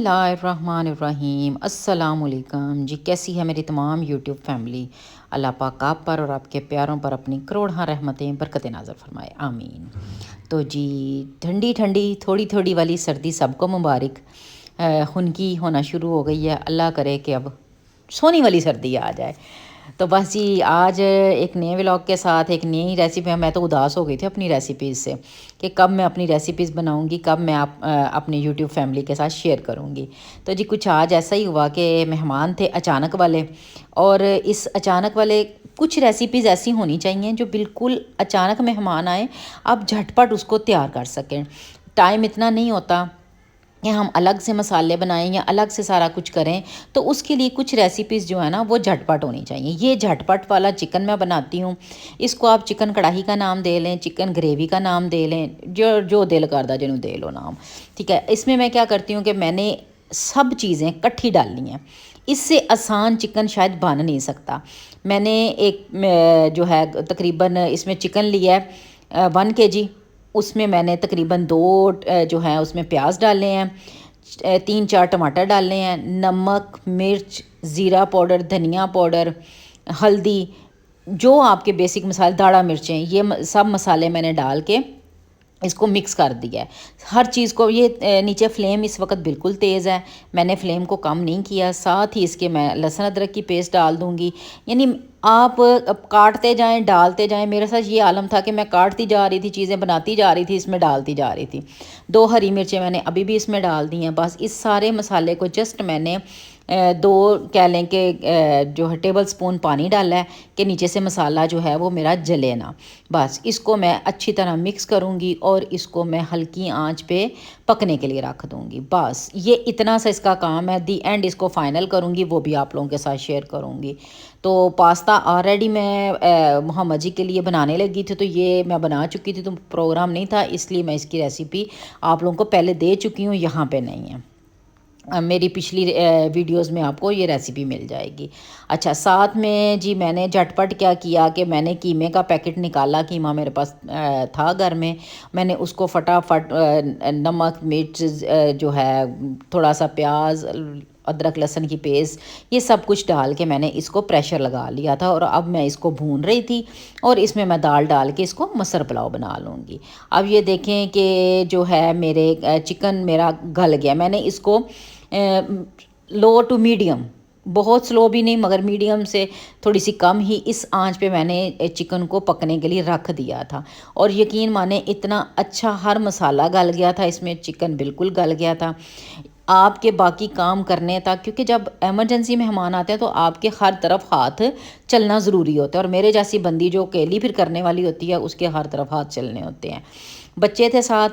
बिस्मिल्लाहिर्रहमानिर्रहीम अस्सलामुअलैकुम जी। कैसी है मेरी तमाम यूट्यूब फैमिली। अल्लाह पाक आप पर और आपके प्यारों पर अपनी करोड़ों रहमतें बरकत नाज़र फरमाए, आमीन। तो जी ठंडी ठंडी थोड़ी थोड़ी वाली सर्दी सबको मुबारक। खुनकी होना शुरू हो गई है। अल्लाह करे कि अब सोने वाली सर्दी आ जाए। तो बस जी आज एक नए व्लॉग के साथ एक नई रेसिपी। मैं तो उदास हो गई थी अपनी रेसिपीज़ से कि कब मैं अपनी रेसिपीज़ बनाऊंगी, कब मैं अपनी यूट्यूब फैमिली के साथ शेयर करूंगी। तो जी कुछ आज ऐसा ही हुआ कि मेहमान थे अचानक वाले, और इस अचानक वाले कुछ रेसिपीज़ ऐसी होनी चाहिए जो बिल्कुल अचानक मेहमान आए आप झटपट उसको तैयार कर सकें। टाइम इतना नहीं होता कि हम अलग से मसाले बनाएं या अलग से सारा कुछ करें, तो उसके लिए कुछ रेसिपीज़ जो है ना वो झटपट होनी चाहिए। ये झटपट वाला चिकन मैं बनाती हूँ। इसको आप चिकन कढ़ाई का नाम दे लें, चिकन ग्रेवी का नाम दे लें, जो जो दिल करदा जिन्हों दे लो नाम, ठीक है। इसमें मैं क्या करती हूँ कि मैंने सब चीज़ें इकट्ठी डालनी हैं। इससे आसान चिकन शायद बन नहीं सकता। मैंने एक जो है तकरीबन इसमें चिकन लिया है 1 kg। उसमें मैंने तकरीबन 2 जो है उसमें प्याज डाले हैं, 3-4 टमाटर डाले हैं, नमक, मिर्च, ज़ीरा पाउडर, धनिया पाउडर, हल्दी, जो आपके बेसिक मसाले, दाढ़ा मिर्चें, ये सब मसाले मैंने डाल के इसको मिक्स कर दिया है हर चीज़ को। ये नीचे फ्लेम इस वक्त बिल्कुल तेज़ है, मैंने फ्लेम को कम नहीं किया। साथ ही इसके मैं लहसुन अदरक की पेस्ट डाल दूँगी। यानी आप काटते जाएं डालते जाएं। मेरे साथ ये आलम था कि मैं काटती जा रही थी, चीज़ें बनाती जा रही थी, इसमें डालती जा रही थी। 2 हरी मिर्चें मैंने अभी भी इसमें डाल दी हैं। बस इस सारे मसाले को जस्ट मैंने 2 कह लें कि जो है टेबल स्पून पानी डाला है कि नीचे से मसाला जो है वो मेरा जले ना। बस इसको मैं अच्छी तरह मिक्स करूँगी और इसको मैं हल्की आंच पे पकने के लिए रख दूँगी। बस ये इतना सा इसका काम है। दी एंड इसको फाइनल करूँगी, वो भी आप लोगों के साथ शेयर करूँगी। तो पास्ता ऑलरेडी मैं मोहम्मद जी के लिए बनाने लगी थी, तो ये मैं बना चुकी थी, तो प्रोग्राम नहीं था, इसलिए मैं इसकी रेसिपी आप लोगों को पहले दे चुकी हूँ, यहाँ पे नहीं है। मेरी पिछली वीडियोस में आपको ये रेसिपी मिल जाएगी। अच्छा, साथ में जी मैंने झटपट क्या किया कि मैंने कीमे का पैकेट निकाला। कीमा मेरे पास था घर में। मैंने उसको फटाफट नमक, मिर्च, जो है थोड़ा सा प्याज, अदरक लहसुन की पेस्ट, ये सब कुछ डाल के मैंने इसको प्रेशर लगा लिया था। और अब मैं इसको भून रही थी और इसमें मैं दाल डाल के इसको मसर पुलाव बना लूँगी। अब ये देखें कि जो है मेरे चिकन मेरा गल गया। मैंने इसको लो टू मीडियम, बहुत स्लो भी नहीं मगर मीडियम से थोड़ी सी कम ही, इस आंच पे मैंने चिकन को पकने के लिए रख दिया था। और यकीन माने इतना अच्छा हर मसाला गल गया था, इसमें चिकन बिल्कुल गल गया था। आपके बाकी काम करने तक, क्योंकि जब एमरजेंसी मेहमान आते हैं तो आपके हर तरफ हाथ चलना ज़रूरी होता है। और मेरे जैसी बंदी जो अकेली फिर करने वाली होती है उसके हर तरफ हाथ चलने होते हैं। बच्चे थे साथ,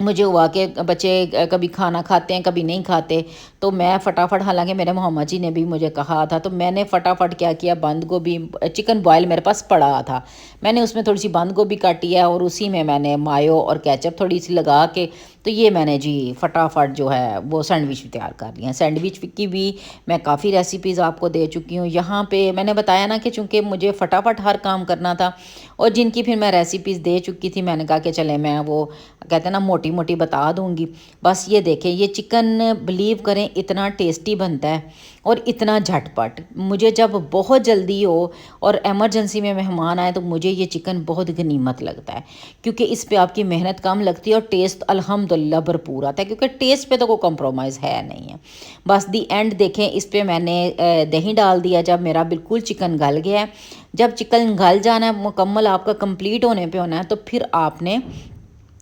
मुझे हुआ कि बच्चे कभी खाना खाते हैं कभी नहीं खाते, तो मैं फटाफट, हालांकि मेरे मोहम्मद जी ने भी मुझे कहा था, तो मैंने फटाफट क्या किया, बंद गोभी, चिकन बॉयल मेरे पास पड़ा था, मैंने उसमें थोड़ी सी बंद गोभी काटी है और उसी में मैंने मायो और केचप थोड़ी सी लगा के, तो ये मैंने जी फटाफट जो है वो सैंडविच भी तैयार कर लिया। सैंडविच की भी मैं काफ़ी रेसिपीज़ आपको दे चुकी हूँ। यहाँ पे मैंने बताया ना कि चूँकि मुझे फटाफट हर काम करना था और जिनकी फिर मैं रेसिपीज़ दे चुकी थी, मैंने कहा कि चले मैं वो कहते हैं ना मोटी मोटी बता दूँगी। बस ये देखें, ये चिकन बिलीव करें इतना टेस्टी बनता है और इतना झटपट। मुझे जब बहुत जल्दी हो और एमरजेंसी में मेहमान आए तो मुझे ये चिकन बहुत गनीमत लगता है, क्योंकि इस पे आपकी मेहनत कम लगती है और टेस्ट अल्हम्दुलिल्लाह भरपूर आता है, क्योंकि टेस्ट पे तो कोई कॉम्प्रोमाइज़ है नहीं है। बस दी एंड देखें, इस पे मैंने दही डाल दिया जब मेरा बिल्कुल चिकन गल गया है। जब चिकन गल जाना है, मुकम्मल आपका कंप्लीट होने पे होना है, तो फिर आपने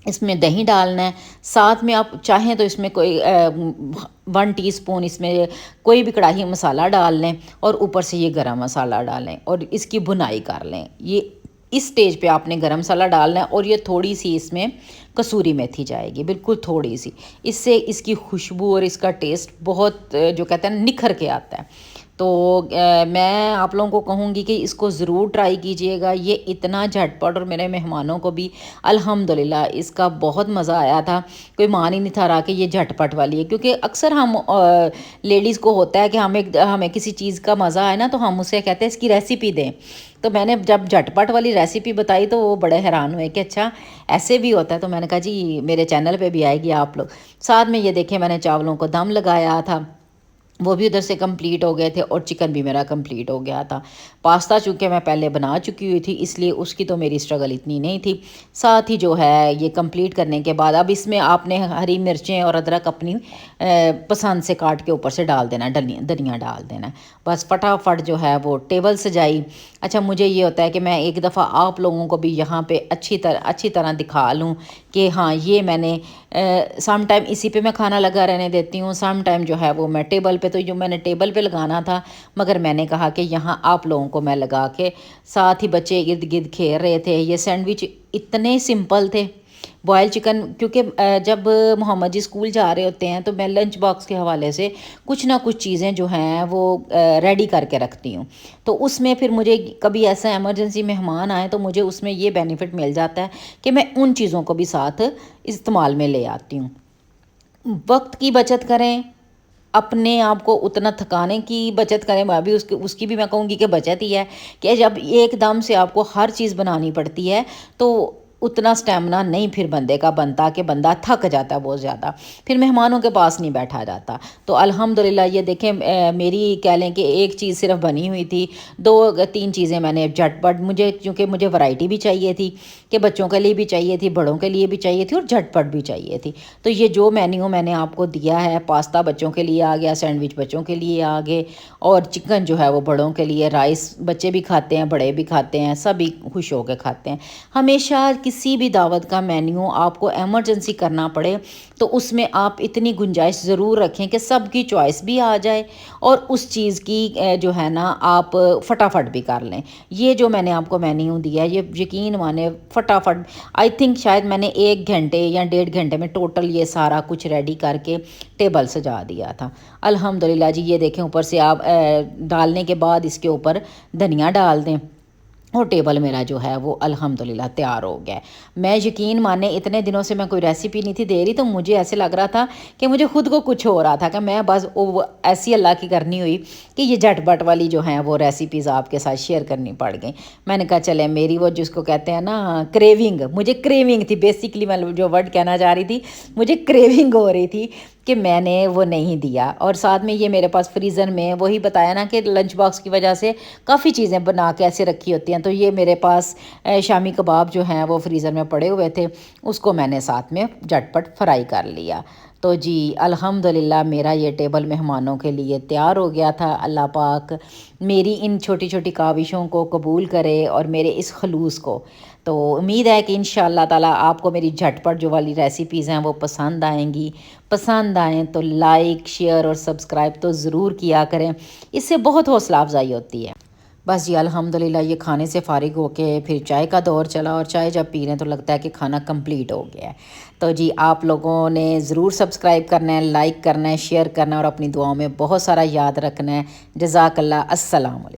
इसमें दही डालना है। साथ में आप चाहें तो इसमें कोई 1 टीस्पून इसमें कोई भी कढ़ाई मसाला डाल लें और ऊपर से ये गरम मसाला डालें और इसकी भुनाई कर लें। ये इस स्टेज पे आपने गरम मसाला डालना है और ये थोड़ी सी इसमें कसूरी मेथी जाएगी, बिल्कुल थोड़ी सी। इससे इसकी खुशबू और इसका टेस्ट बहुत जो कहते हैं निखर के आता है। तो मैं आप लोगों को कहूँगी कि इसको ज़रूर ट्राई कीजिएगा। ये इतना झटपट और मेरे मेहमानों को भी अल्हम्दुलिल्लाह इसका बहुत मज़ा आया था। कोई मान ही नहीं था रहा कि ये झटपट वाली है, क्योंकि अक्सर हम लेडीज़ को होता है कि हमें किसी चीज़ का मज़ा आए ना तो हम उसे कहते हैं इसकी रेसिपी दें। तो मैंने जब झटपट वाली रेसिपी बताई तो वो बड़े हैरान हुए कि अच्छा ऐसे भी होता है। तो मैंने कहा जी मेरे चैनल पे भी आएगी आप लोग। साथ में ये देखें मैंने चावलों को दम लगाया था, वो भी उधर से कंप्लीट हो गए थे और चिकन भी मेरा कंप्लीट हो गया था। पास्ता चूँकि मैं पहले बना चुकी हुई थी इसलिए उसकी तो मेरी स्ट्रगल इतनी नहीं थी। साथ ही जो है ये कंप्लीट करने के बाद अब इसमें आपने हरी मिर्चें और अदरक अपनी पसंद से काट के ऊपर से डाल देना, धनिया डाल देना। बस फटाफट जो है वो टेबल सजाई। अच्छा मुझे ये होता है कि मैं एक दफ़ा आप लोगों को भी यहाँ पे अच्छी तरह दिखा लूँ कि हाँ ये मैंने सम टाइम इसी पे मैं खाना लगा रहने देती हूँ, सम टाइम जो है वो मैं टेबल पे, तो जो मैंने टेबल पे लगाना था मगर मैंने कहा कि यहाँ आप लोगों को मैं लगा के, साथ ही बच्चे इर्द गिर्द खेल रहे थे। ये सैंडविच इतने सिंपल थे। बॉयल चिकन, क्योंकि जब मोहम्मद जी स्कूल जा रहे होते हैं तो मैं लंच बॉक्स के हवाले से कुछ ना कुछ चीज़ें जो हैं वो रेडी करके रखती हूँ। तो उसमें फिर मुझे कभी ऐसा इमरजेंसी मेहमान आए तो मुझे उसमें ये बेनिफिट मिल जाता है कि मैं उन चीज़ों को भी साथ इस्तेमाल में ले आती हूँ। वक्त की बचत करें, अपने आप को उतना थकाने की बचत करें, मैं भी उसकी भी मैं कहूँगी कि बचत ही है कि जब एकदम से आपको हर चीज़ बनानी पड़ती है तो उतना स्टेमिना नहीं फिर बंदे का बनता कि बंदा थक जाता है बहुत ज़्यादा, फिर मेहमानों के पास नहीं बैठा जाता। तो अल्हम्दुलिल्लाह ये देखें मेरी कह लें कि एक चीज़ सिर्फ बनी हुई थी, 2-3 चीज़ें मैंने झटपट, मुझे क्योंकि मुझे वैरायटी भी चाहिए थी कि बच्चों के लिए भी चाहिए थी, बड़ों के लिए भी चाहिए थी और झटपट भी चाहिए थी। तो ये जो मेन्यू मैंने आपको दिया है, पास्ता बच्चों के लिए आ गया, सैंडविच बच्चों के लिए आ गए और चिकन जो है वो बड़ों के लिए, राइस बच्चे भी खाते हैं बड़े भी खाते हैं, सभी खुश होकर खाते हैं। हमेशा किसी भी दावत का मेन्यू आपको एमरजेंसी करना पड़े तो उसमें आप इतनी गुंजाइश ज़रूर रखें कि सबकी चॉइस भी आ जाए और उस चीज़ की जो है ना आप फटाफट भी कर लें। ये जो मैंने आपको मेन्यू दिया है ये यकीन माने फटाफट, आई थिंक शायद मैंने 1 घंटे या 1.5 घंटे में टोटल ये सारा कुछ रेडी करके टेबल सजा दिया था। अल्हम्दुलिल्लाह जी ये देखें ऊपर से आप डालने के बाद इसके ऊपर धनिया डाल दें और टेबल मेरा जो है वो अल्हम्दुलिल्लाह तैयार हो गया है। मैं यकीन माने इतने दिनों से मैं कोई रेसिपी नहीं थी दे रही तो मुझे ऐसे लग रहा था कि मुझे खुद को कुछ हो रहा था कि मैं बस वो ऐसी अल्लाह की करनी हुई कि ये झटपट वाली जो हैं वो रेसिपीज़ आपके साथ शेयर करनी पड़ गई। मैंने कहा चले मेरी वो जिसको कहते हैं ना क्रेविंग, मुझे क्रेविंग थी बेसिकली, मैं जो वर्ड कहना चाह रही थी मुझे क्रेविंग हो रही थी कि मैंने वो नहीं दिया। और साथ में ये मेरे पास फ्रीज़र में वही बताया ना कि लंच बॉक्स की वजह से काफ़ी चीज़ें बना के ऐसे रखी होती हैं, तो ये मेरे पास शामी कबाब जो हैं वो फ्रीज़र में पड़े हुए थे, उसको मैंने साथ में झटपट फ्राई कर लिया। तो जी अल्हम्दुलिल्लाह मेरा ये टेबल मेहमानों के लिए तैयार हो गया था। अल्लाह पाक मेरी इन छोटी छोटी काविशों को कबूल करे और मेरे इस खलूस को। तो उम्मीद है कि इंशाअल्लाह ताला आपको मेरी झटपट जो वाली रेसिपीज़ हैं वो पसंद आएंगी। पसंद आएँ तो लाइक शेयर और सब्सक्राइब तो ज़रूर किया करें, इससे बहुत हौसला अफजाई होती है। बस जी अल्हम्दुलिल्लाह ये खाने से फ़ारिग होके फिर चाय का दौर चला और चाय जब पी रहे हैं तो लगता है कि खाना कंप्लीट हो गया है। तो जी आप लोगों ने ज़रूर सब्सक्राइब करना है, लाइक करना है, शेयर करना है और अपनी दुआओं में बहुत सारा याद रखना है। जज़ाकल्लाह, अस्सलाम वालेकुम।